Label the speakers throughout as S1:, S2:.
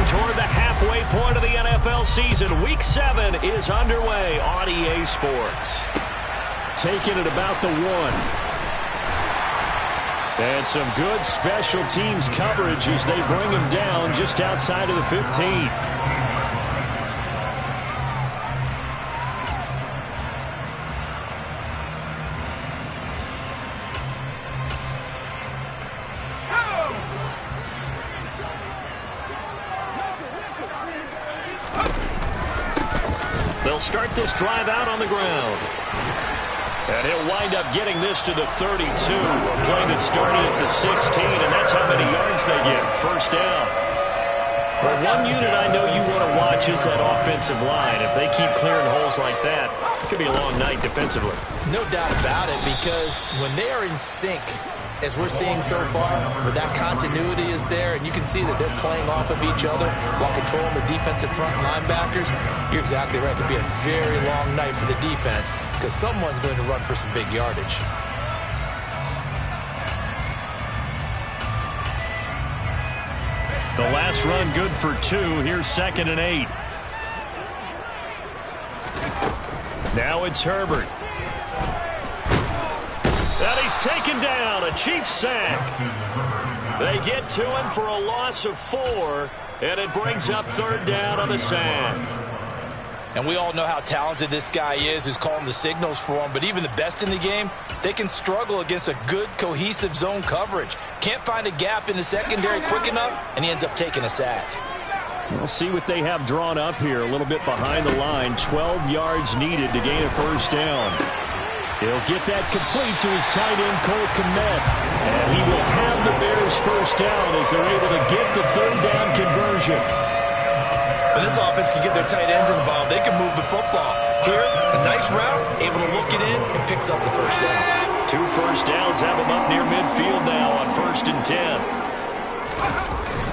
S1: Getting toward the halfway point of the NFL season. Week 7 is underway on EA Sports. Taking it about the 1. And some good special teams coverage as they bring him down just outside of the 15. They'll start this drive out on the ground. And he'll wind up getting this to the 32. A play that started at the 16, and that's how many yards they get. First down. Well, one unit I know you want to watch is that offensive line. If they keep clearing holes like that, it could be a long night defensively.
S2: No doubt about it, because when they are in sync, as we're seeing so far, where that continuity is there, and you can see that they're playing off of each other while controlling the defensive front linebackers, you're exactly right. It could be a very long night for the defense because someone's going to run for some big yardage.
S1: The last run good for 2. Here's 2nd and 8. Now it's Herbert. And he's taken down. A Chiefs sack. They get to him for a loss of 4, and it brings up 3rd down on the sack.
S2: And we all know how talented this guy is who's calling the signals for him, but even the best in the game, they can struggle against a good, cohesive zone coverage. Can't find a gap in the secondary quick enough, and he ends up taking a sack.
S1: We'll see what they have drawn up here. A little bit behind the line. 12 yards needed to gain a first down. He'll get that complete to his tight end, Cole Kmet. And he will have the Bears first down as they're able to get the 3rd down conversion.
S2: When this offense can get their tight ends involved, they can move the football. Here, a nice route, able to look it in, and picks up the first down.
S1: 2 first downs have him up near midfield now on 1st and 10.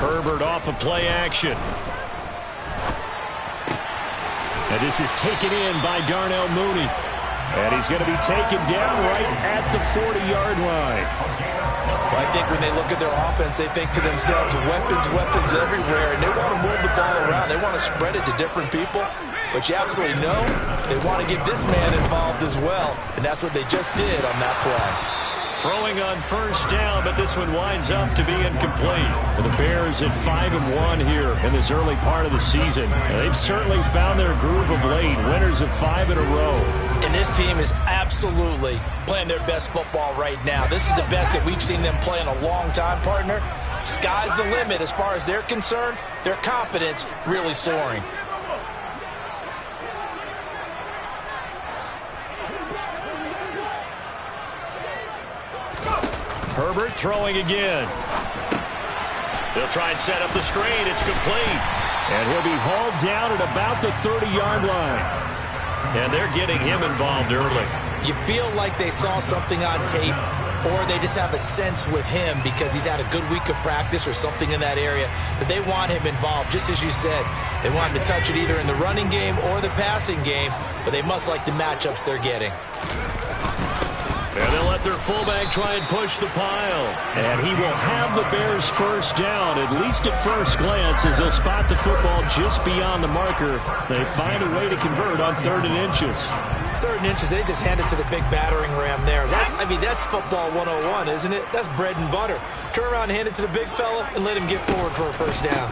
S1: Herbert off of play action. And this is taken in by Darnell Mooney. And he's going to be taken down right at the 40-yard line.
S2: Well, I think when they look at their offense, they think to themselves, weapons everywhere, and they want to move the ball around. They want to spread it to different people. But you absolutely know they want to get this man involved as well, and that's what they just did on that play.
S1: Throwing on first down, but this one winds up to be incomplete. Well, the Bears at 5-1 here in this early part of the season. And they've certainly found their groove of late. Winners of 5 in a row.
S2: And this team is absolutely playing their best football right now. This is the best that we've seen them play in a long time, partner. Sky's the limit as far as they're concerned. Their confidence really soaring.
S1: Herbert throwing again. They'll try and set up the screen. It's complete. And he'll be hauled down at about the 30-yard line. And they're getting him involved early.
S2: You feel like they saw something on tape, or they just have a sense with him because he's had a good week of practice or something in that area that they want him involved. Just as you said, they want him to touch it either in the running game or the passing game, but they must like the matchups they're getting.
S1: And they'll let their fullback try and push the pile. And he will have the Bears first down, at least at first glance, as he'll spot the football just beyond the marker. They find a way to convert on 3rd and inches.
S2: 3rd and inches, they just hand it to the big battering ram there. That's football 101, isn't it? That's bread and butter. Turn around and hand it to the big fella and let him get forward for a first down.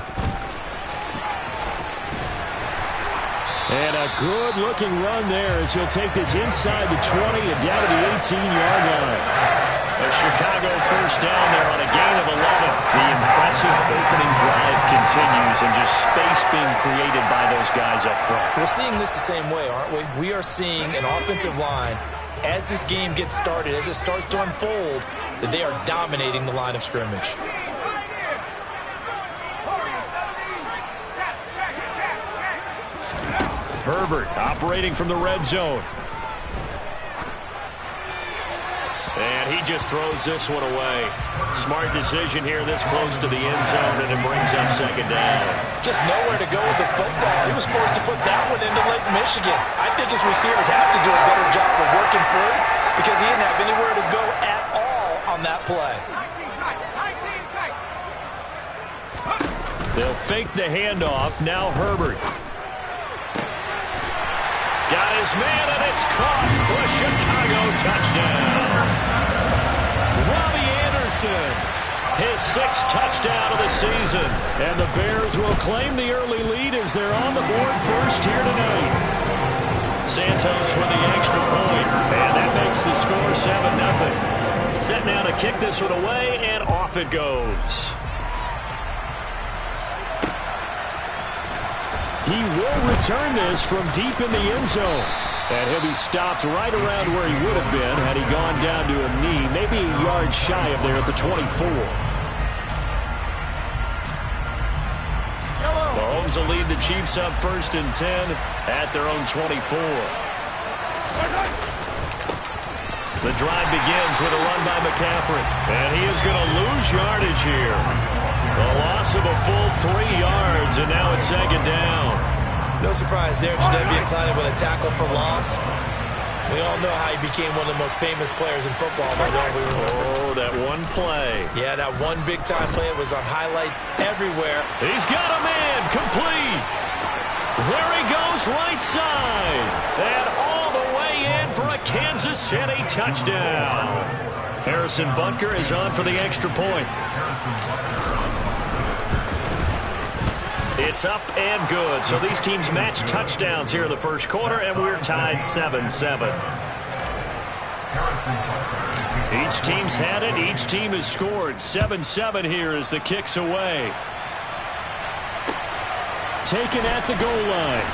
S1: And a good-looking run there as he'll take this inside the 20 and down to the 18-yard line. A Chicago first down there on a gain of 11. The impressive opening drive continues and just space being created by those guys up front.
S2: We're seeing this the same way, aren't we? We are seeing an offensive line, as this game gets started, as it starts to unfold, that they are dominating the line of scrimmage.
S1: Herbert operating from the red zone. And he just throws this one away. Smart decision here this close to the end zone, and it brings up 2nd down.
S2: Just nowhere to go with the football. He was forced to put that one into Lake Michigan. I think his receivers have to do a better job of working free because he didn't have anywhere to go at all on that play.
S1: They'll fake the handoff. Now Herbert. Got his man, and it's caught for a Chicago touchdown. Robbie Anderson, his 6th touchdown of the season. And the Bears will claim the early lead as they're on the board first here tonight. Santos with the extra point, and that makes the score 7-0. Set now to kick this one away, and off it goes. He will return this from deep in the end zone. And he'll be stopped right around where he would have been had he gone down to a knee, maybe a yard shy of there at the 24. Mahomes will lead the Chiefs up 1st and 10 at their own 24. The drive begins with a run by McCaffrey. And he is going to lose yardage here. A loss of a full 3 yards, and now it's 2nd down.
S2: No surprise there, Jadeveon Clowney with a tackle for loss. We all know how he became one of the most famous players in football, though, don't we remember?
S1: Oh, that one play.
S2: Yeah, that one big-time play. It was on highlights everywhere.
S1: He's got a man, complete. There he goes, right side. And all the way in for a Kansas City touchdown. Harrison Butker is on for the extra point. It's up and good. So these teams match touchdowns here in the first quarter, and we're tied 7-7. Each team's had it. Each team has scored. 7-7 here as the kick's away. Taken at the goal line.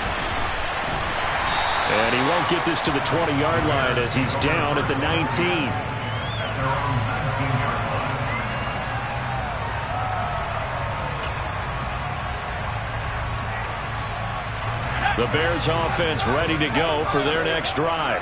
S1: And he won't get this to the 20-yard line as he's down at the 19. The Bears offense ready to go for their next drive.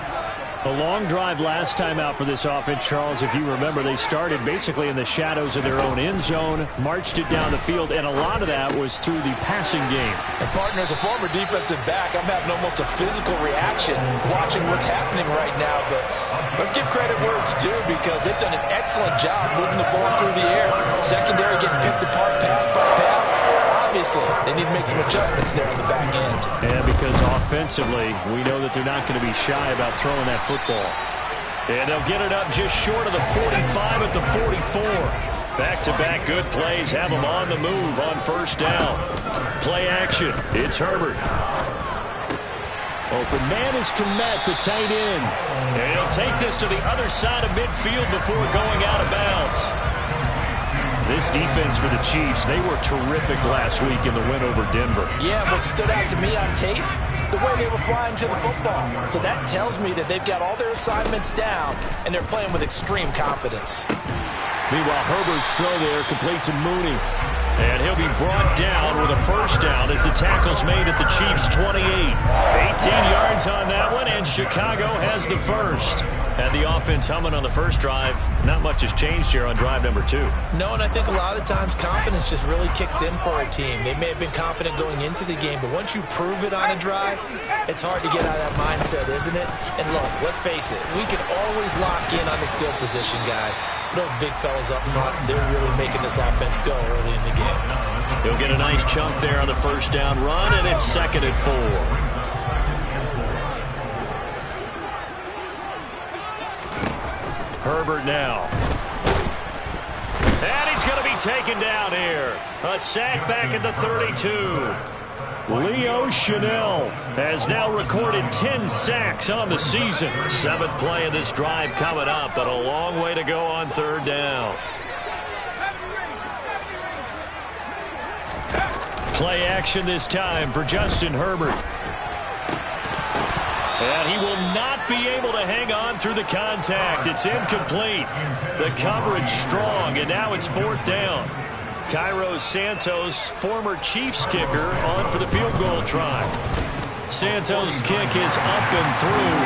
S1: A long drive last time out for this offense, Charles. If you remember, they started basically in the shadows of their own end zone, marched it down the field, and a lot of that was through the passing game.
S2: And partner, as a former defensive back, I'm having almost a physical reaction watching what's happening right now. But let's give credit where it's due, because they've done an excellent job moving the ball through the air. Secondary getting picked apart pass by pass. Obviously, they need to make some adjustments there on the back end.
S1: And because offensively, we know that they're not going to be shy about throwing that football. And they'll get it up just short of the 45 at the 44. Back-to-back good plays have them on the move on 1st down. Play action. It's Herbert. Open man is Kmet, the tight end. And he'll take this to the other side of midfield before going out of bounds. This defense for the Chiefs, they were terrific last week in the win over Denver.
S2: Yeah, what stood out to me on tape, the way they were flying to the football. So that tells me that they've got all their assignments down, and they're playing with extreme confidence.
S1: Meanwhile, Herbert's throw there complete to Mooney. And he'll be brought down with a 1st down as the tackle's made at the Chiefs' 28. 18 yards on that one, and Chicago has the first. Had the offense humming on the first drive. Not much has changed here on drive number 2.
S2: No, and I think a lot of the times confidence just really kicks in for a team. They may have been confident going into the game, but once you prove it on a drive, it's hard to get out of that mindset, isn't it? And look, let's face it, we can always lock in on the skill position, guys. Those big fellas up front, they're really making this offense go early in the game.
S1: He'll get a nice chunk there on the 1st down run, and it's 2nd and 4. Herbert now. And he's going to be taken down here. A sack back at the 32. Leo Chanel has now recorded 10 sacks on the season. 7th play of this drive coming up, but a long way to go on 3rd down. Play action this time for Justin Herbert. And he will not be able to hang on through the contact. It's incomplete. The coverage strong, and now it's 4th down. Cairo Santos, former Chiefs kicker, on for the field goal try. Santos' kick is up and through.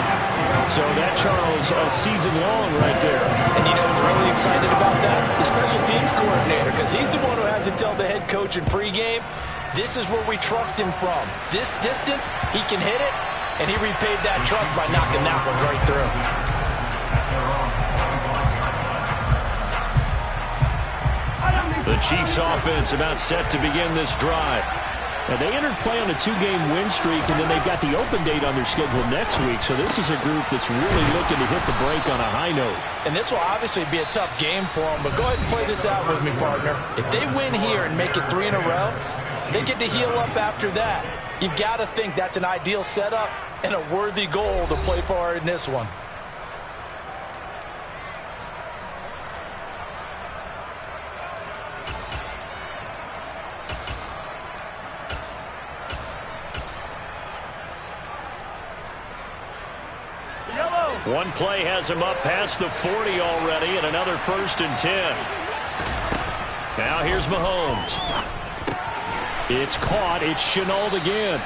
S1: So that, Charles, a season long right there.
S2: And you know who's really excited about that? The special teams coordinator, because he's the one who has to tell the head coach in pregame, this is where we trust him from. This distance, he can hit it. And he repaid that trust by knocking that one right through.
S1: The The Chiefs offense about set to begin this drive. Now, they entered play on a 2-game win streak, and then they've got the open date on their schedule next week. So this is a group that's really looking to hit the break on a high note.
S2: And this will obviously be a tough game for them, but go ahead and play this out with me, partner. If they win here and make it 3 in a row, they get to heal up after that. You've got to think that's an ideal setup and a worthy goal to play for in this one.
S1: One play has him up past the 40 already, and another 1st and 10. Now here's Mahomes. It's caught. It's Shenault again.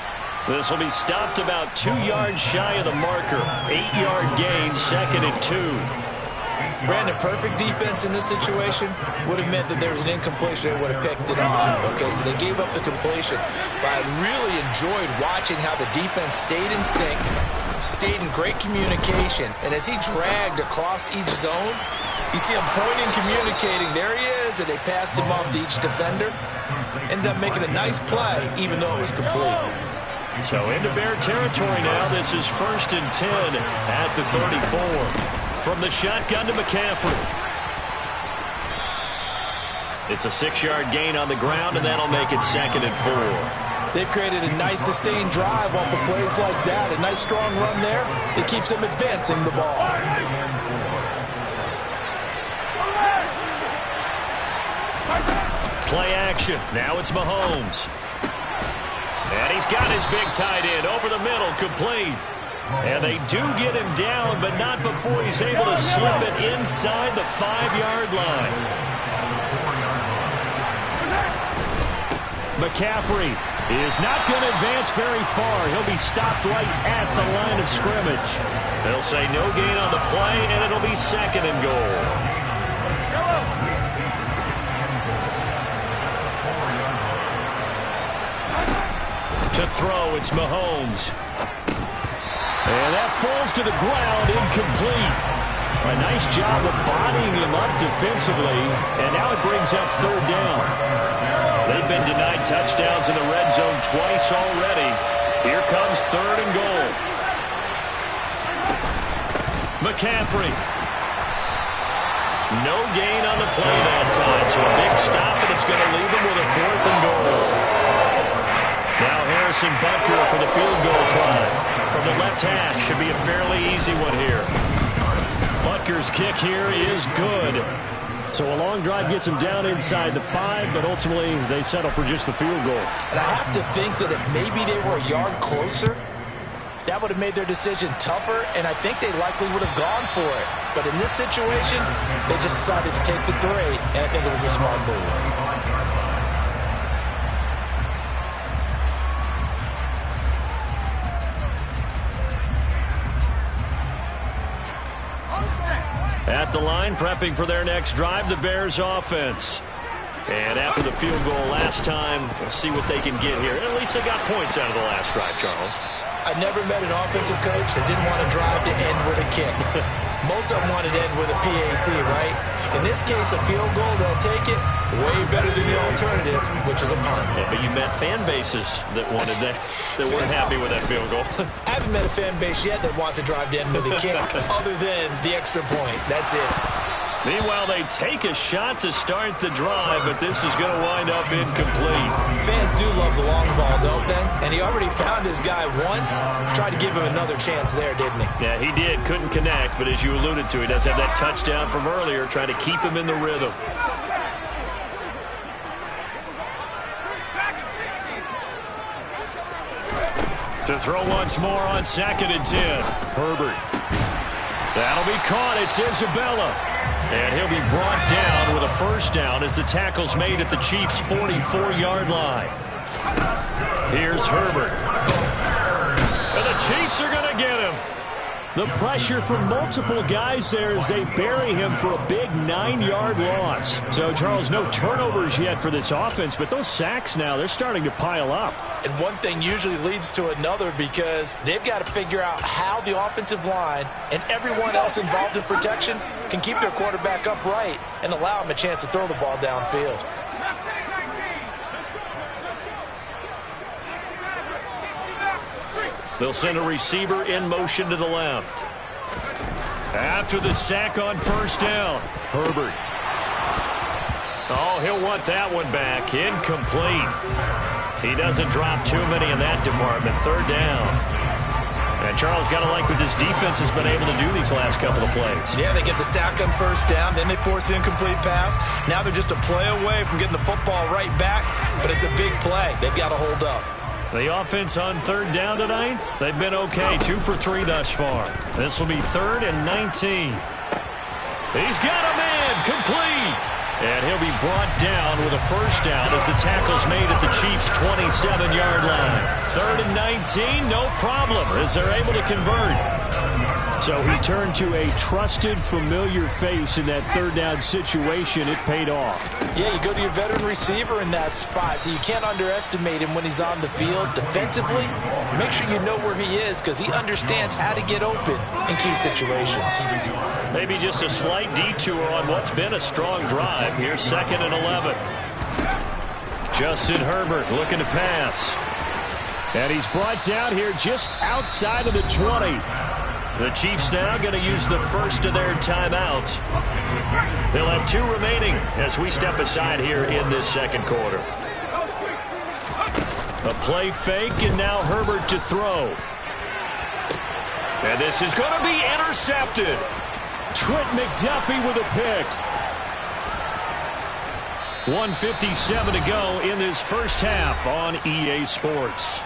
S1: This will be stopped about 2 yards shy of the marker. 8-yard gain, 2nd and 2.
S2: Brandon, perfect defense in this situation would have meant that there was an incompletion. They would have picked it off. Okay, so they gave up the completion. But I really enjoyed watching how the defense stayed in sync, stayed in great communication. And as he dragged across each zone, you see him pointing, communicating. There he is, and they passed him off to each defender. Ended up making a nice play, even though it was complete.
S1: So into Bear territory now. This is 1st and 10 at the 34. From the shotgun to McCaffrey. It's a 6-yard gain on the ground, and that'll make it 2nd and 4.
S2: They've created a nice sustained drive off of plays like that. A nice strong run there. It keeps them advancing the ball.
S1: Play action. Now it's Mahomes. And he's got his big tight end over the middle, complete. And they do get him down, but not before he's able to slip it inside the 5-yard line. McCaffrey is not going to advance very far. He'll be stopped right at the line of scrimmage. They'll say no gain on the play, and it'll be 2nd and goal. To throw, it's Mahomes. And that falls to the ground, incomplete. A nice job of bodying him up defensively, and now it brings up 3rd down. They've been denied touchdowns in the red zone twice already. Here comes 3rd and goal. McCaffrey. No gain on the play that time, so a big stop, and it's going to leave him with a 4th and goal. Now Harrison Butker for the field goal try. From the left hash, should be a fairly easy one here. Butker's kick here is good. So a long drive gets him down inside the 5, but ultimately they settle for just the field goal.
S2: And I have to think that if maybe they were a yard closer, that would have made their decision tougher, and I think they likely would have gone for it. But in this situation, they just decided to take the 3, and I think it was a smart move.
S1: At the line, prepping for their next drive, the Bears offense. And after the field goal last time, we'll see what they can get here. At least they got points out of the last drive, Charles.
S2: I never met an offensive coach that didn't want to drive to end with a kick. Most of them wanted to end with a PAT, right? In this case, a field goal, they'll take it. Way better than the alternative, which is a punt.
S1: Yeah, but you met fan bases that wanted that, that weren't happy with that field goal.
S2: I haven't met a fan base yet that wants to drive to end with a kick other than the extra point. That's it.
S1: Meanwhile, they take a shot to start the drive, but this is going to wind up incomplete.
S2: Fans do love the long ball, don't they? And he already found his guy once. Tried to give him another chance there, didn't he?
S1: Yeah, he did. Couldn't connect, but as you alluded to, he does have that touchdown from earlier, trying to keep him in the rhythm. To throw once more on 2nd and 10. Herbert. That'll be caught. It's Isabella. And he'll be brought down with a 1st down as the tackle's made at the Chiefs' 44-yard line. Here's Herbert. And the Chiefs are going to get him. The pressure from multiple guys there as they bury him for a big 9-yard loss. So, Charles, no turnovers yet for this offense, but those sacks now, they're starting to pile up.
S2: And one thing usually leads to another because they've got to figure out how the offensive line and everyone else involved in protection can keep their quarterback upright and allow him a chance to throw the ball downfield.
S1: They'll send a receiver in motion to the left. After the sack on first down, Herbert. Oh, he'll want that one back. Incomplete. He doesn't drop too many in that department. Third down. And Charles, got to like what this defense has been able to do these last couple of plays.
S2: Yeah, they get the sack on first down, then they force the incomplete pass. Now they're just a play away from getting the football right back, but it's a big play. They've got to hold up.
S1: The offense on third down tonight, they've been okay. 2 for 3 thus far. This will be 3rd and 19. He's got a man, complete. And he'll be brought down with a first down as the tackle's made at the Chiefs' 27-yard line. 3rd and 19, no problem, as they're able to convert.
S3: So he turned to a trusted, familiar face in that third down situation. It paid off.
S2: Yeah, you go to your veteran receiver in that spot, so you can't underestimate him when he's on the field. Defensively, make sure you know where he is because he understands how to get open in key situations.
S1: Maybe just a slight detour on what's been a strong drive. Here's 2nd and 11. Justin Herbert looking to pass.
S3: And he's brought down here just outside of the 20.
S1: The Chiefs now going to use the first of their timeouts. They'll have 2 remaining as we step aside here in this second quarter. A play fake, and now Herbert to throw. And this is going to be intercepted.
S3: Trent McDuffie with a pick.
S1: 1:57 to go in this first half on EA Sports.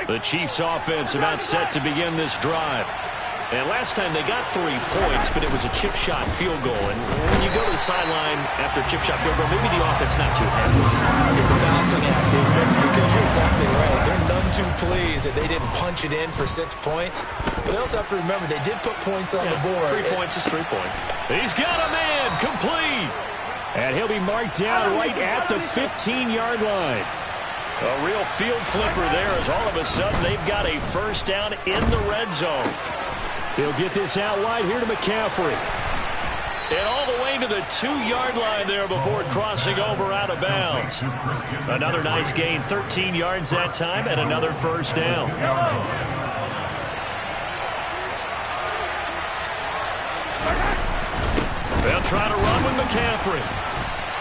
S1: The Chiefs offense about set to begin this drive. And last time they got 3 points, but it was a chip shot field goal. And when you go to the sideline after a chip shot field goal, maybe the offense not too happy.
S2: It's a balancing act, isn't it? Because you're exactly right. They're none too pleased that they didn't punch it in for 6 points. But they also have to remember they did put points on the board.
S1: 3 points is 3 points. He's got a man, complete.
S3: And he'll be marked down right at the 15-yard line.
S1: A real field flipper there as all of a sudden they've got a first down in the red zone.
S3: He'll get this out wide here to McCaffrey.
S1: And all the way to the 2-yard line there before crossing over out of bounds. Another nice gain, 13 yards that time, and another first down. They'll try to run with McCaffrey.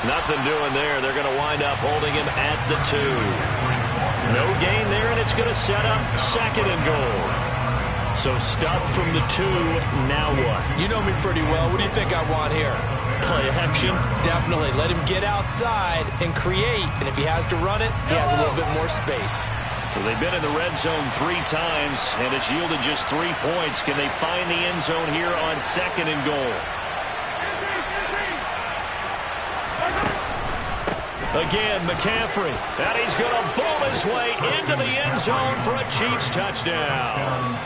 S1: Nothing doing there. They're going to wind up holding him at the 2. No gain there, and it's going to set up 2nd and goal. So stuff from the 2, now what?
S2: You know me pretty well. What do you think I want here?
S1: Play action?
S2: Definitely. Let him get outside and create. And if he has to run it, he has a little bit more space.
S1: So they've been in the red zone 3 times, and it's yielded just 3 points. Can they find the end zone here on 2nd and goal? Again, McCaffrey. And he's going to bowl his way into the end zone for a Chiefs touchdown.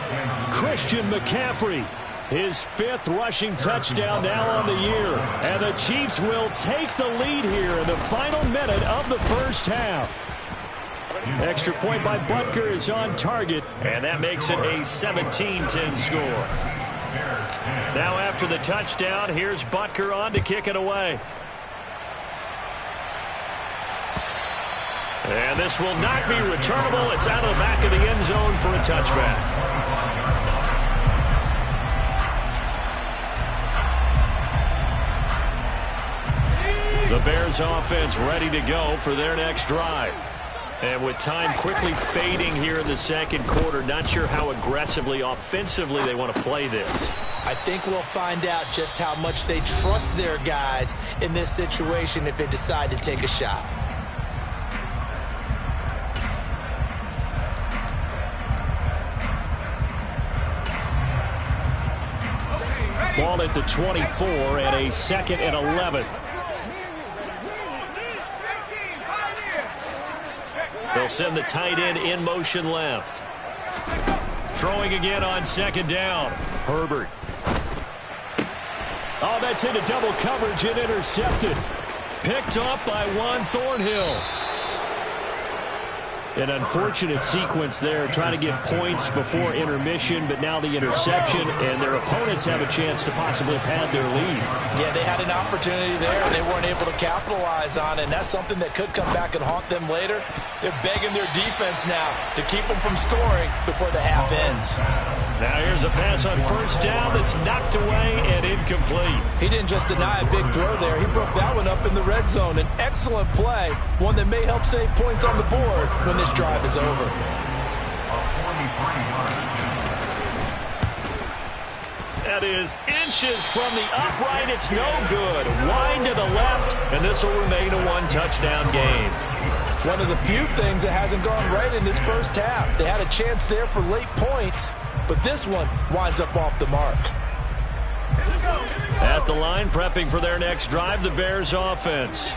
S3: Christian McCaffrey, his 5th rushing touchdown now on the year. And the Chiefs will take the lead here in the final minute of the first half. Extra point by Butker is on target.
S1: And that makes it a 17-10 score. Now after the touchdown, here's Butker on to kick it away. And this will not be returnable. It's out of the back of the end zone for a touchback. The Bears offense ready to go for their next drive. And with time quickly fading here in the second quarter, not sure how aggressively, offensively they want to play this.
S2: I think we'll find out just how much they trust their guys in this situation if they decide to take a shot.
S3: Ball at the 24 and a 2nd and 11.
S1: They'll send the tight end in motion left. Throwing again on 2nd down. Herbert.
S3: Oh, that's into double coverage and intercepted.
S1: Picked up by Juan Thornhill.
S3: An unfortunate sequence there, trying to get points before intermission, but now the interception, and their opponents have a chance to possibly pad their lead.
S2: Yeah, they had an opportunity there, and they weren't able to capitalize on it, and that's something that could come back and haunt them later. They're begging their defense now to keep them from scoring before the half ends.
S3: Now here's a pass on first down that's knocked away and incomplete.
S2: He didn't just deny a big throw there. He broke that one up in the red zone. An excellent play, one that may help save points on the board when this drive is over.
S3: That is inches from the upright. It's no good. Wide to the left, and this will remain a one-touchdown game.
S2: One of the few things that hasn't gone right in this first half. They had a chance there for late points, but this one winds up off the mark.
S3: At the line, prepping for their next drive, the Bears offense.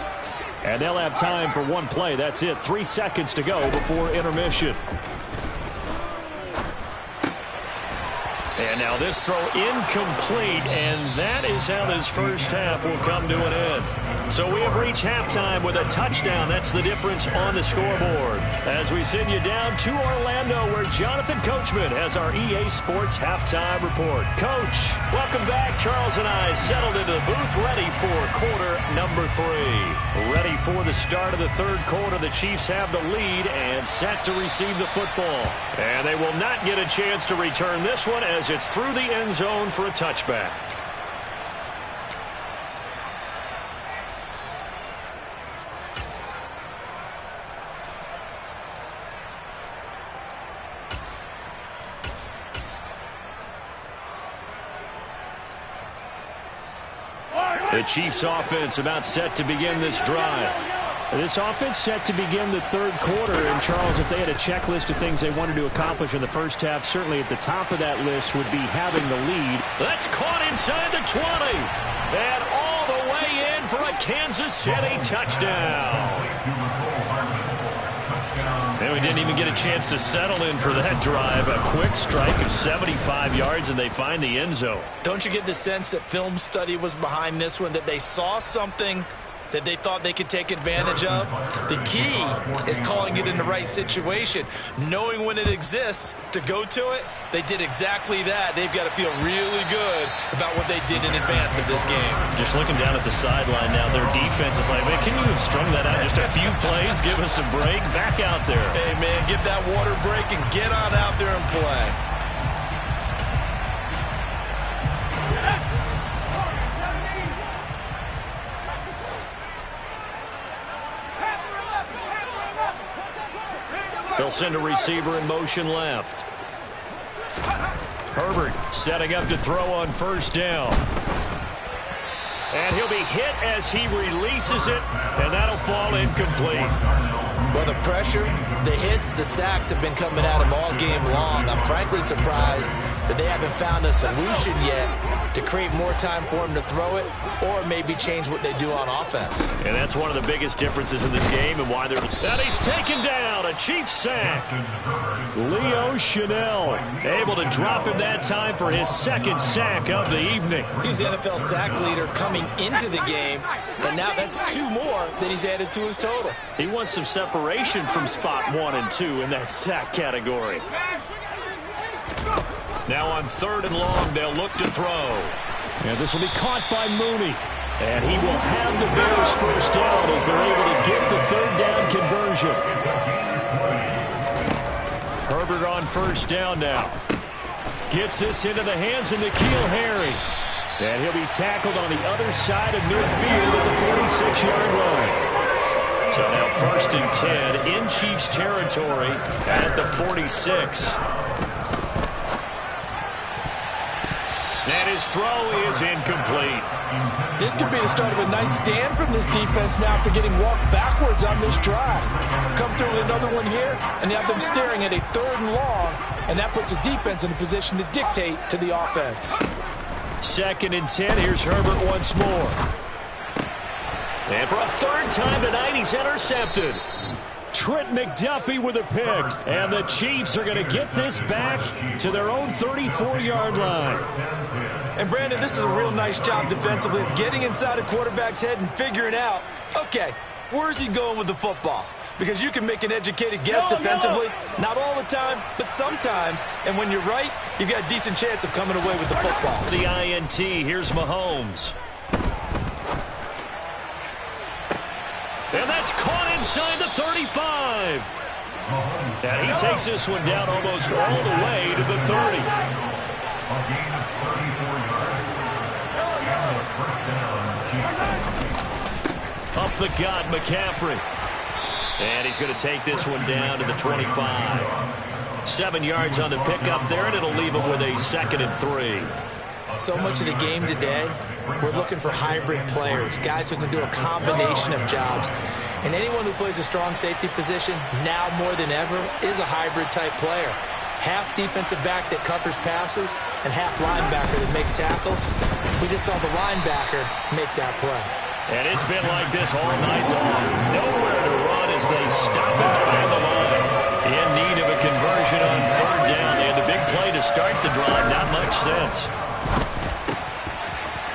S3: And they'll have time for one play. That's it. 3 seconds to go before intermission. And now this throw incomplete, and that is how this first half will come to an end. So we have reached halftime with a touchdown. That's the difference on the scoreboard. As we send you down to Orlando, where Jonathan Coachman has our EA Sports halftime report. Coach, welcome back. Charles and I settled into the booth, ready for quarter number 3. Ready for the start of the third quarter. The Chiefs have the lead and set to receive the football. And they will not get a chance to return this one as it's through the end zone for a touchback. The Chiefs offense about set to begin this drive. This offense set to begin the third quarter. And, Charles, if they had a checklist of things they wanted to accomplish in the first half, certainly at the top of that list would be having the lead. That's caught inside the 20. And all the way in for a Kansas City touchdown. And we didn't even get a chance to settle in for that drive. A quick strike of 75 yards, and they find the end zone.
S2: Don't you get the sense that film study was behind this one, that they saw something that they thought they could take advantage of? The key is calling it in the right situation, knowing when it exists to go to it. They did exactly that. They've got to feel really good about what they did in advance of this game.
S3: Just looking down at the sideline now, their defense is like, man, can you have strung that out just a few plays? Give us a break. Back out there.
S2: Hey, man, give that water break and get on out there and play.
S3: They'll send a receiver in motion left. Herbert setting up to throw on first down. And he'll be hit as he releases it, and that'll fall incomplete.
S2: Well, the pressure, the hits, the sacks have been coming at him all game long. I'm frankly surprised that they haven't found a solution yet to create more time for him to throw it or maybe change what they do on offense.
S3: And that's one of the biggest differences in this game and why they're... And he's taken down, a Chiefs sack. Leo Chanel able to drop him that time for his second sack of the evening.
S2: He's the NFL sack leader coming into the game, and now that's 2 more that he's added to his total.
S3: He wants some separation from spot 1 and 2 in that sack category. Now on 3rd and long, they'll look to throw. And this will be caught by Mooney. And he will have the Bears first down as they're able to get the 3rd down conversion. Herbert on first down now. Gets this into the hands of N'Keal Harry. And he'll be tackled on the other side of midfield at the 46-yard line. So now 1st and 10 in Chiefs territory at the 46. And his throw is incomplete.
S2: This could be the start of a nice stand from this defense now after getting walked backwards on this drive. Come through with another one here, and you have them staring at a 3rd and long, and that puts the defense in a position to dictate to the offense.
S3: 2nd and 10. Here's Herbert once more. And for a 3rd time tonight, he's intercepted. Trent McDuffie with a pick. And the Chiefs are going to get this back to their own 34-yard line.
S2: And, Brandon, this is a real nice job defensively of getting inside a quarterback's head and figuring out, okay, where's he going with the football? Because you can make an educated guess defensively. Not all the time, but sometimes. And when you're right, you've got a decent chance of coming away with the football.
S1: The INT, here's Mahomes. And that's caught inside the 35. And he takes this one down almost all the way to the 30. Up the gut, McCaffrey. And he's going to take this one down to the 25. 7 yards on the pickup there, and it'll leave him with a 2nd and 3.
S2: So much of the game today, we're looking for hybrid players, guys who can do a combination of jobs. And anyone who plays a strong safety position, now more than ever, is a hybrid-type player. Half defensive back that covers passes and half linebacker that makes tackles. We just saw the linebacker make that play.
S1: And it's been like this all night long. Nowhere to run as they stop him behind the line. In need of a conversion on 3rd down. They had the big play to start the drive. Not much sense.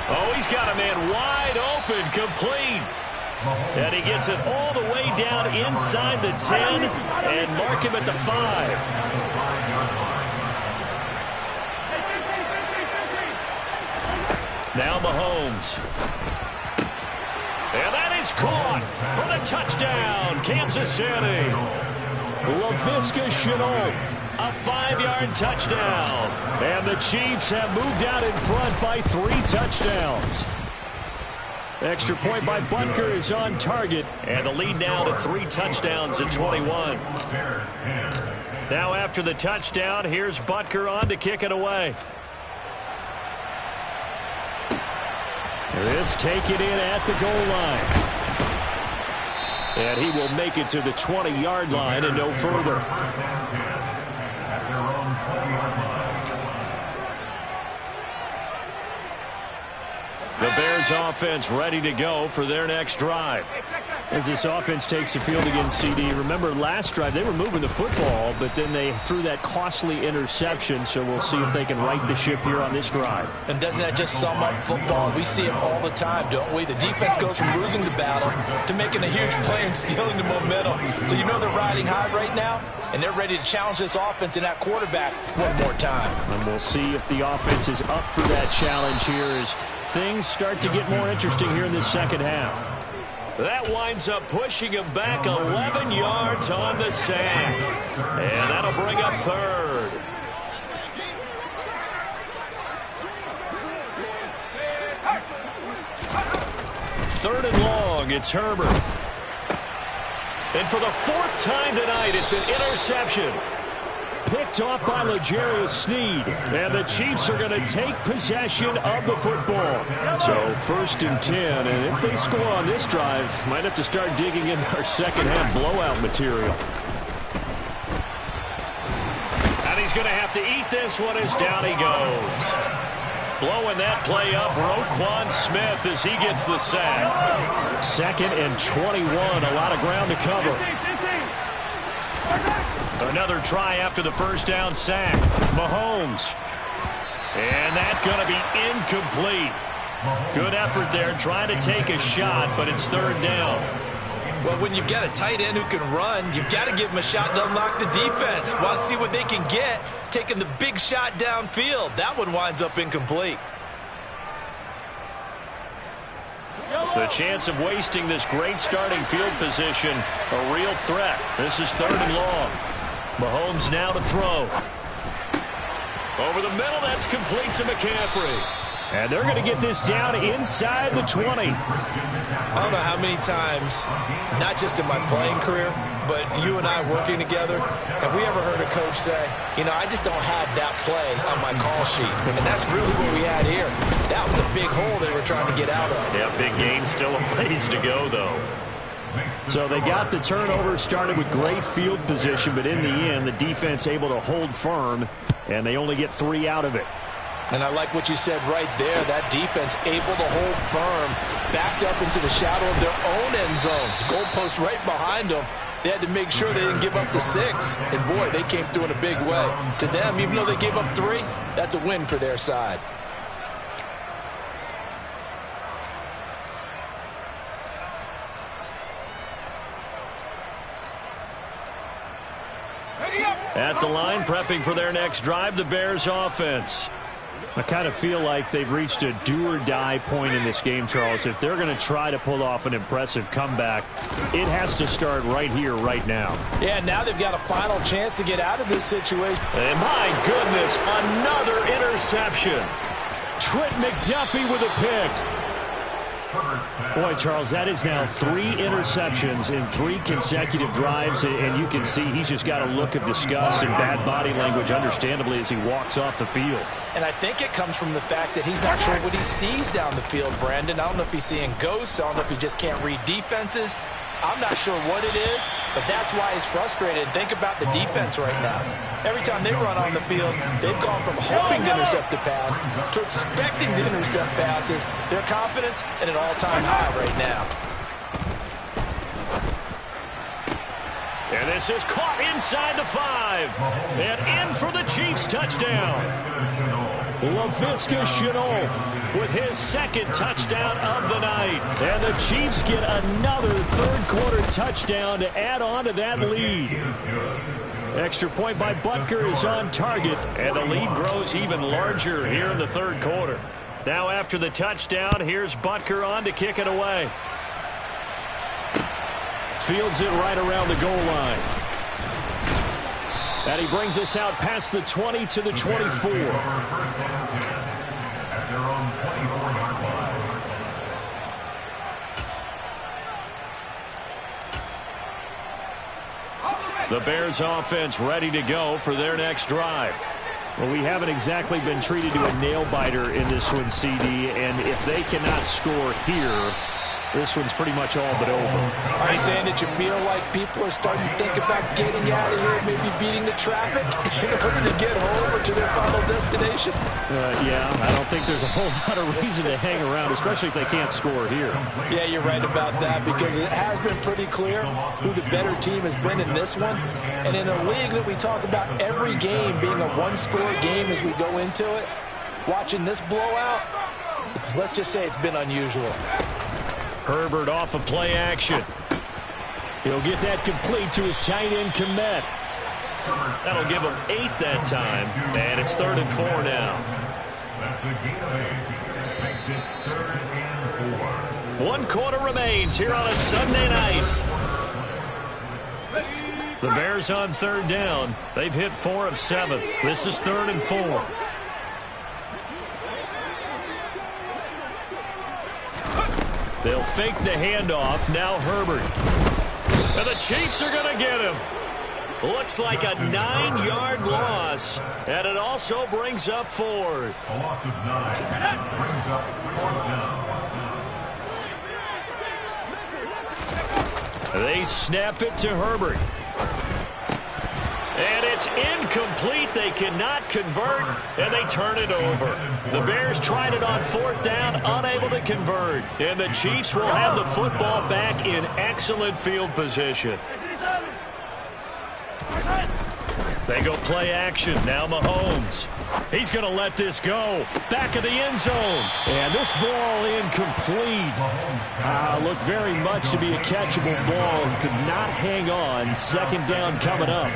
S1: Oh, he's got a man wide open, complete. And he gets it all the way down inside the 10 and mark him at the 5. Now Mahomes. And that is caught for the touchdown, Kansas City. Laviska Shenault, a 5-yard touchdown. And the Chiefs have moved out in front by 3 touchdowns. Extra point by Butker is on target. And the lead now to 3 touchdowns at 21. Now after the touchdown, here's Butker on to kick it away.
S3: This take it in at the goal line. And he will make it to the 20-yard line and no further. The Bears offense ready to go for their next drive. As this offense takes the field against CD, remember last drive they were moving the football, but then they threw that costly interception, so we'll see if they can right the ship here on this drive.
S2: And doesn't that just sum up football? We see it all the time, don't we? The defense goes from losing the battle to making a huge play and stealing the momentum. So you know they're riding high right now, and they're ready to challenge this offense and that quarterback one more time.
S3: And we'll see if the offense is up for that challenge here as things start to get more interesting here in this second half.
S1: That winds up pushing him back 11 yards on the sack. And that'll bring up 3rd. Third and long, it's Herbert. And for the 4th time tonight, it's an interception. Picked off by L'Jarius Sneed. And the Chiefs are going to take possession of the football. So 1st and 10. And if they score on this drive, might have to start digging in our second half blowout material. And he's going to have to eat this one as down he goes. Blowing that play up, Roquan Smith as he gets the sack. 2nd and 21. A lot of ground to cover. Another try after the 1st down sack. Mahomes. And that's going to be incomplete. Good effort there trying to take a shot, but it's 3rd down.
S2: Well, when you've got a tight end who can run, you've got to give him a shot to unlock the defense. Want to see what they can get, taking the big shot downfield. That one winds up incomplete.
S1: The chance of wasting this great starting field position, a real threat. This is 3rd and long. Mahomes now to throw. Over the middle, that's complete to McCaffrey.
S3: And they're going to get this down inside the 20.
S2: I don't know how many times, not just in my playing career, but you and I working together, have we ever heard a coach say, you know, I just don't have that play on my call sheet. And that's really what we had here. That was a big hole they were trying to get out of.
S1: Yeah, big gain, still a ways to go, though.
S3: So they got the turnover, started with great field position, but in the end, the defense able to hold firm, and they only get 3 out of it.
S2: And I like what you said right there. That defense able to hold firm, backed up into the shadow of their own end zone. Goalpost right behind them. They had to make sure they didn't give up the 6. And, boy, they came through in a big way. To them, even though they gave up 3, that's a win for their side.
S1: At the line, prepping for their next drive, the Bears offense.
S3: I kind of feel like they've reached a do-or-die point in this game, Charles. If they're going to try to pull off an impressive comeback, it has to start right here, right now.
S2: Yeah, now they've got a final chance to get out of this situation.
S1: And my goodness, another interception.
S3: Trent McDuffie with a pick. Boy, Charles, that is now 3 interceptions in 3 consecutive drives, and you can see he's just got a look of disgust and bad body language, understandably, as he walks off the field.
S2: And I think it comes from the fact that he's not sure what he sees down the field, Brandon. I don't know if he's seeing ghosts. I don't know if he just can't read defenses. I'm not sure what it is, but that's why he's frustrated. Think about the defense right now. Every time they run on the field, they've gone from hoping to intercept the pass to expecting to intercept passes. Their confidence at an all-time high right now.
S1: And this is caught inside the 5. And in for the Chiefs touchdown. Laviska Shenault with his 2nd touchdown of the night. And the Chiefs get another 3rd quarter touchdown to add on to that lead. Extra point by Butker is on target. And the lead grows even larger here in the 3rd quarter. Now after the touchdown, here's Butker on to kick it away.
S3: Fields it right around the goal line. And he brings us out past the 20 to the 24.
S1: The Bears offense ready to go for their next drive.
S3: Well, we haven't exactly been treated to a nail-biter in this one, CD, and if they cannot score here, this one's pretty much all but over.
S2: Are you saying that you feel like people are starting to think about getting out of here, maybe beating the traffic in order to get home or to their final destination?
S3: Yeah, I don't think there's a whole lot of reason to hang around, especially if they can't score here.
S2: Yeah, you're right about that, because it has been pretty clear who the better team has been in this one. And in a league that we talk about every game being a one-score game as we go into it, watching this blowout, let's just say it's been unusual.
S1: Herbert off of play action.
S3: He'll get that complete to his tight end, Kmet.
S1: That'll give him 8 that time. And it's 3rd and 4 now.
S4: That's the gain of 8. Makes it 3rd and 4.
S1: 1 quarter remains here on a Sunday night. The Bears on 3rd down. They've hit 4 of 7. This is 3rd and 4. They'll fake the handoff. Now Herbert. And the Chiefs are going to get him. Looks like a 9-yard loss. And it also brings up 4th.
S4: A loss of 9. Brings up 4th down.
S1: They snap it to Herbert. And it's incomplete. They cannot convert, and they turn it over. The Bears tried it on 4th down, unable to convert. And the Chiefs will have the football back in excellent field position. They go play action. Now Mahomes. He's going to let this go. Back of the end zone.
S3: And this ball incomplete. Looked very much to be a catchable ball. Could not hang on. 2nd down coming up.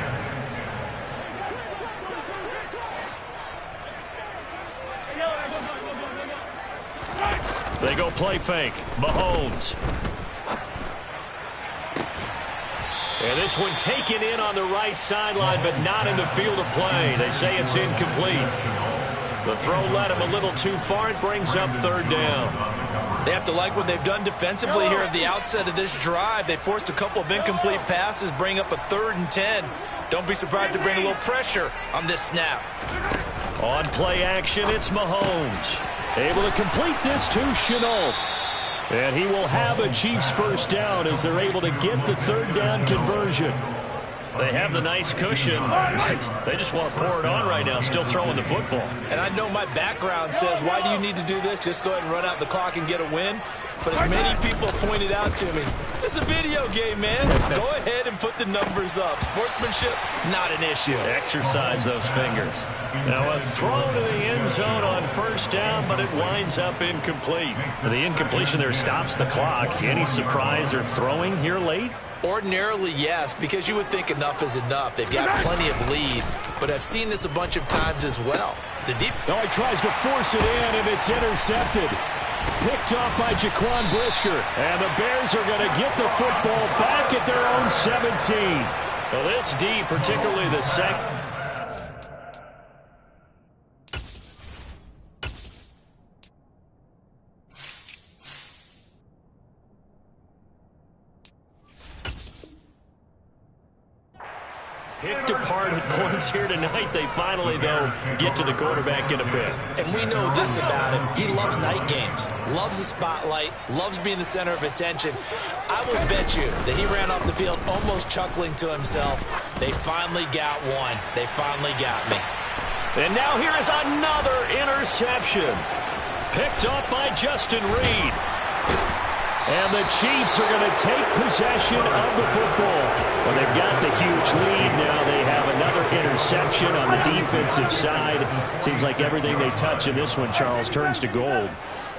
S1: They go play fake. Mahomes. And this one taken in on the right sideline, but not in the field of play. They say it's incomplete. The throw led him a little too far. It brings up 3rd down.
S2: They have to like what they've done defensively here at the outset of this drive. They forced a couple of incomplete passes, bring up a 3rd and 10. Don't be surprised to bring a little pressure on this snap.
S1: On play action, it's Mahomes.
S3: Able to complete this to Shenault. And he will have a Chiefs 1st down as they're able to get the 3rd down conversion.
S1: They have the nice cushion. They just want to pour it on right now, still throwing the football.
S2: And I know my background says, why do you need to do this? Just go ahead and run out the clock and get a win. But as many people pointed out to me, it's a video game, man. Go ahead and put the numbers up. Sportsmanship, not an issue.
S1: Exercise those fingers. Now a throw to the end zone on 1st down, but it winds up incomplete. The incompletion there stops the clock. Any surprise they're throwing here late?
S2: Ordinarily, yes, because you would think enough is enough. They've got plenty of lead, but I've seen this a bunch of times as well.
S3: He tries to force it in, and it's intercepted. Picked off by Jaquan Brisker. And the Bears are going to get the football back at their own 17.
S1: Well, this D, particularly the second. Picked apart at points here tonight. They finally, though, get to the quarterback in a bit.
S2: And we know this about him. He loves night games, loves the spotlight, loves being the center of attention. I will bet you that he ran off the field almost chuckling to himself. They finally got one. They finally got me.
S1: And now here is another interception. Picked off by Justin Reed.
S3: And the Chiefs are going to take possession of the football. Well, they've got the huge lead. Now they have another interception on the defensive side. Seems like everything they touch in this one, Charles, turns to gold.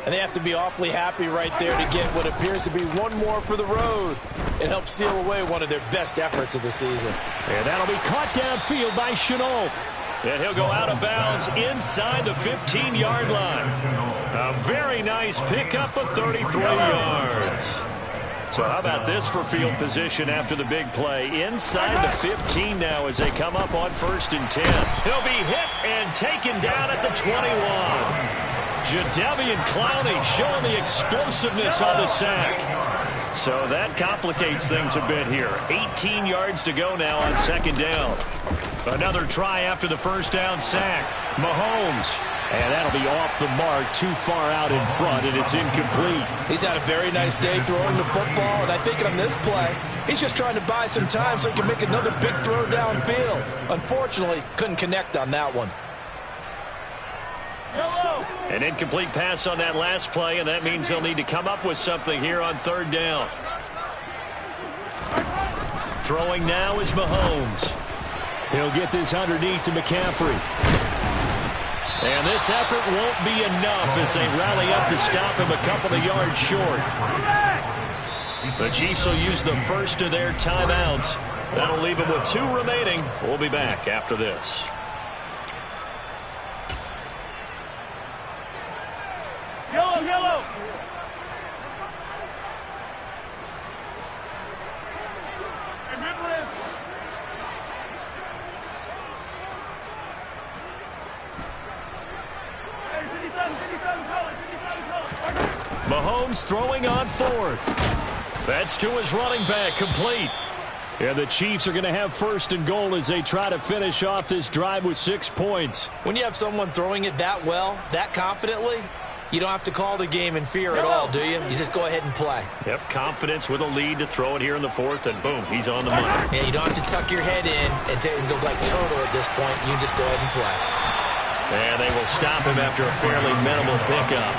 S2: And they have to be awfully happy right there to get what appears to be one more for the road. It helps seal away one of their best efforts of the season.
S3: And that'll be caught downfield by Shenault.
S1: And he'll go out of bounds inside the 15-yard line. A very nice pickup of 33 yards. So how about this for field position after the big play? Inside the 15 now as they come up on 1st and 10. He'll be hit and taken down at the 21. Jadeveon Clowney showing the explosiveness on the sack. So that complicates things a bit here. 18 yards to go now on 2nd down. Another try after the 1st down sack. Mahomes.
S3: And that'll be off the mark, too far out in front, and it's incomplete.
S2: He's had a very nice day throwing the football, and I think on this play, he's just trying to buy some time so he can make another big throw downfield. Unfortunately, couldn't connect on that one.
S1: An incomplete pass on that last play, and that means they'll need to come up with something here on 3rd down. Throwing now is Mahomes.
S3: He'll get this underneath to McCaffrey.
S1: And this effort won't be enough as they rally up to stop him a couple of yards short. The Chiefs will use the first of their timeouts. That'll leave them with 2 remaining. We'll be back after this.
S5: Yellow!
S1: Mahomes throwing on 4th. That's to his running back, complete.
S3: And the Chiefs are going to have 1st and goal as they try to finish off this drive with 6 points.
S2: When you have someone throwing it that well, that confidently, you don't have to call the game in fear at all, do you? You just go ahead and play.
S1: Yep, confidence with a lead to throw it here in the 4th, and boom, he's on the money.
S2: Yeah, you don't have to tuck your head in and go like total at this point. You just go ahead and play.
S1: And they will stop him after a fairly minimal pickup.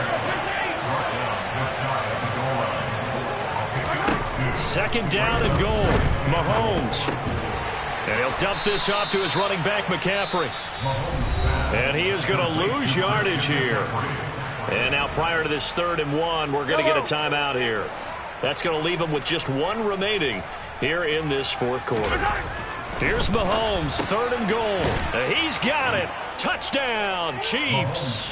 S1: 2nd down and goal. Mahomes. And he'll dump this off to his running back, McCaffrey. And he is going to lose yardage here. And now prior to this 3rd and 1, we're going to get a timeout here. That's going to leave him with just 1 remaining here in this 4th quarter. Here's Mahomes, 3rd and goal. He's got it. Touchdown, Chiefs.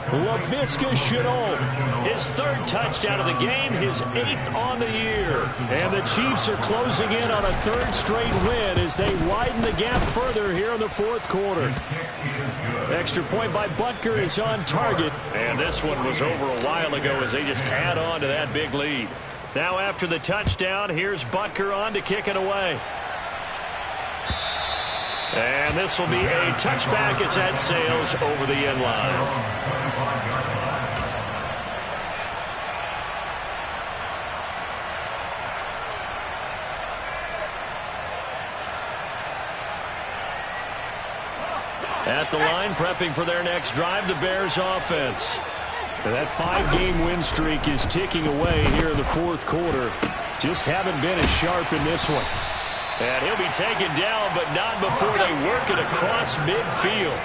S3: Laviska Shenault.
S1: His 3rd touchdown of the game, his 8th on the year.
S3: And the Chiefs are closing in on a 3rd straight win as they widen the gap further here in the 4th quarter. Extra point by Butker is on target.
S1: And this one was over a while ago as they just add on to that big lead. Now after the touchdown, here's Butker on to kick it away. And this will be a touchback as that sails over the end line. At the line, prepping for their next drive, the Bears offense.
S3: And that 5-game win streak is ticking away here in the 4th quarter. Just haven't been as sharp in this one.
S1: And he'll be taken down, but not before they work it across midfield.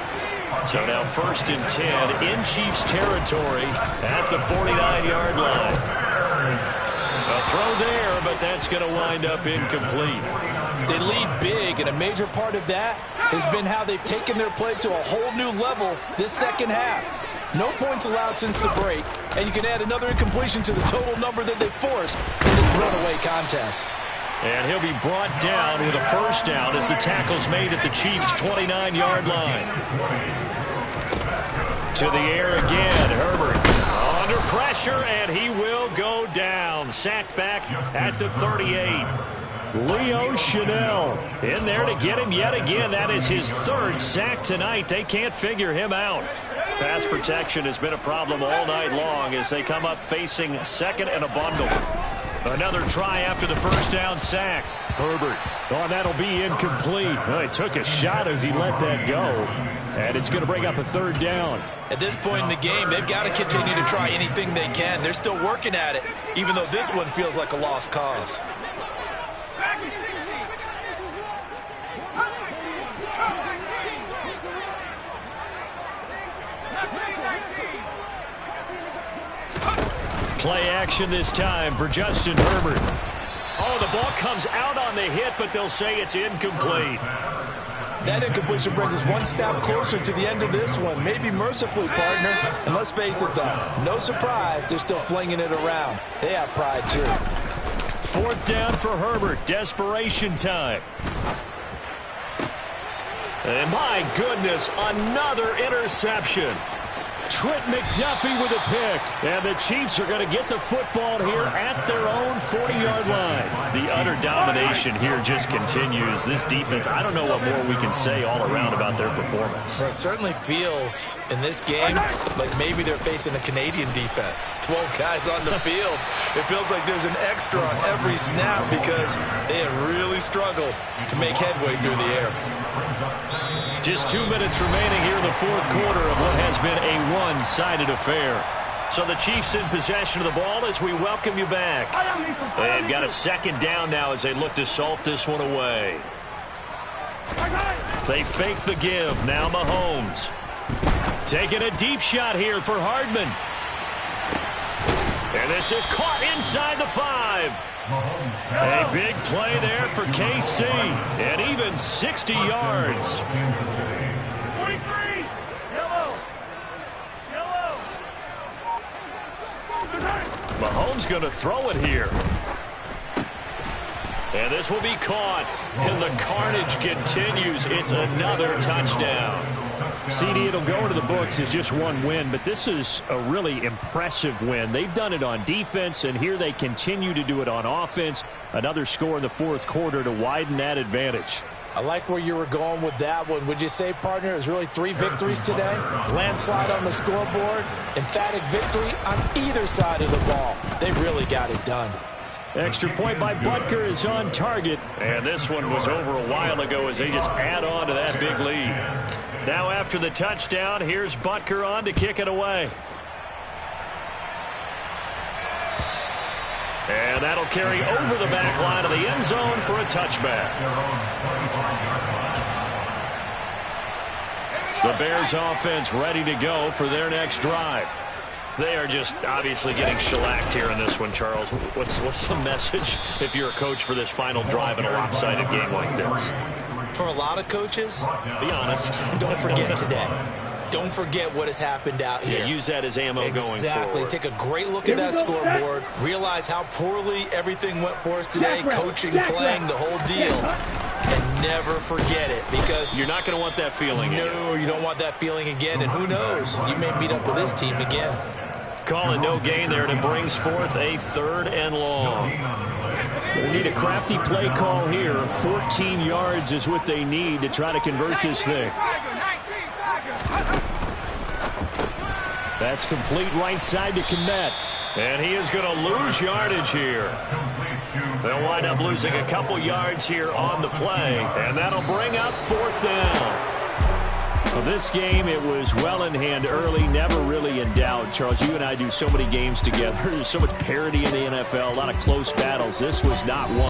S1: So now 1st and 10 in Chiefs territory at the 49-yard line. A throw there, but that's going to wind up incomplete.
S2: They lead big, and a major part of that has been how they've taken their play to a whole new level this second half. No points allowed since the break, and you can add another incompletion to the total number that they forced in this runaway contest.
S1: And he'll be brought down with a first down as the tackle's made at the Chiefs' 29-yard line. To the air again, Herbert under pressure, and he will go down. Sacked back at the 38.
S3: Leo Chanel
S1: In there to get him yet again. That is his third sack tonight. They can't figure him out. Pass protection has been a problem all night long as they come up facing second and a bundle. Another try after the first down sack.
S3: Herbert. Oh, that'll be incomplete. Oh, he took a shot as he let that go. And it's going to bring up a third down.
S2: At this point in the game, they've got to continue to try anything they can. They're still working at it, even though this one feels like a lost cause.
S1: Play action this time for Justin Herbert. Oh, the ball comes out on the hit, but they'll say it's incomplete.
S2: That incompletion brings us one step closer to the end of this one. Maybe mercifully, partner. And let's face it, though, no surprise, they're still flinging it around. They have pride, too.
S1: Fourth down for Herbert. Desperation time. And my goodness, another interception.
S3: Trent McDuffie with a pick. And the Chiefs are going to get the football here at their own 40-yard line.
S1: The utter domination here just continues. This defense, I don't know what more we can say all around about their performance.
S2: Well, it certainly feels in this game like maybe they're facing a Canadian defense. 12 guys on the field. It feels like there's an extra on every snap because they have really struggled to make headway through the air.
S1: Just 2 minutes remaining here in the fourth quarter of what has been a one-sided affair. So the Chiefs in possession of the ball as we welcome you back. They've got a second down now as they look to salt this one away. They fake the give. Now Mahomes. Taking a deep shot here for Hardman. And this is caught inside the 5. A big play there for KC, and even 60 yards.
S5: 43, yellow.
S1: Mahomes going to throw it here. And this will be caught, and the carnage continues. It's another touchdown.
S3: CD, it'll go into the books as just one win, but this is a really impressive win. They've done it on defense, and here they continue to do it on offense. Another score in the fourth quarter to widen that advantage.
S2: I like where you were going with that one. Would you say, partner, it was really 3 victories today? Landslide on the scoreboard, emphatic victory on either side of the ball. They really got it done.
S3: Extra point by Butker is on target.
S1: And this one was over a while ago as they just add on to that big lead. Now after the touchdown, here's Butker on to kick it away. And that'll carry over the back line of the end zone for a touchback. The Bears offense ready to go for their next drive. They are just obviously getting shellacked here in this one, Charles. What's the message if you're a coach for this final drive in a lopsided game like this?
S2: For a lot of coaches,
S1: be honest.
S2: Don't forget today. Don't forget what has happened out here.
S1: Yeah, use that as ammo going forward.
S2: Exactly. Take a great look at that scoreboard. Realize how poorly everything went for us today. Coaching, playing, the whole deal. And never forget it because
S1: you're not going to want that feeling again.
S2: No, you don't want that feeling again. And who knows? You may meet up with this team again.
S1: Call it no gain there, and it brings forth a 3rd and long.
S3: They need a crafty play call here. 14 yards is what they need to try to convert this thing. That's complete right side to Kmet.
S1: And he is going to lose yardage here. They'll wind up losing a couple yards here on the play, and that'll bring up 4th down.
S3: Well, this game, it was well in hand early, never really in doubt. Charles, you and I do so many games together. There's so much parity in the NFL, a lot of close battles. This was not one.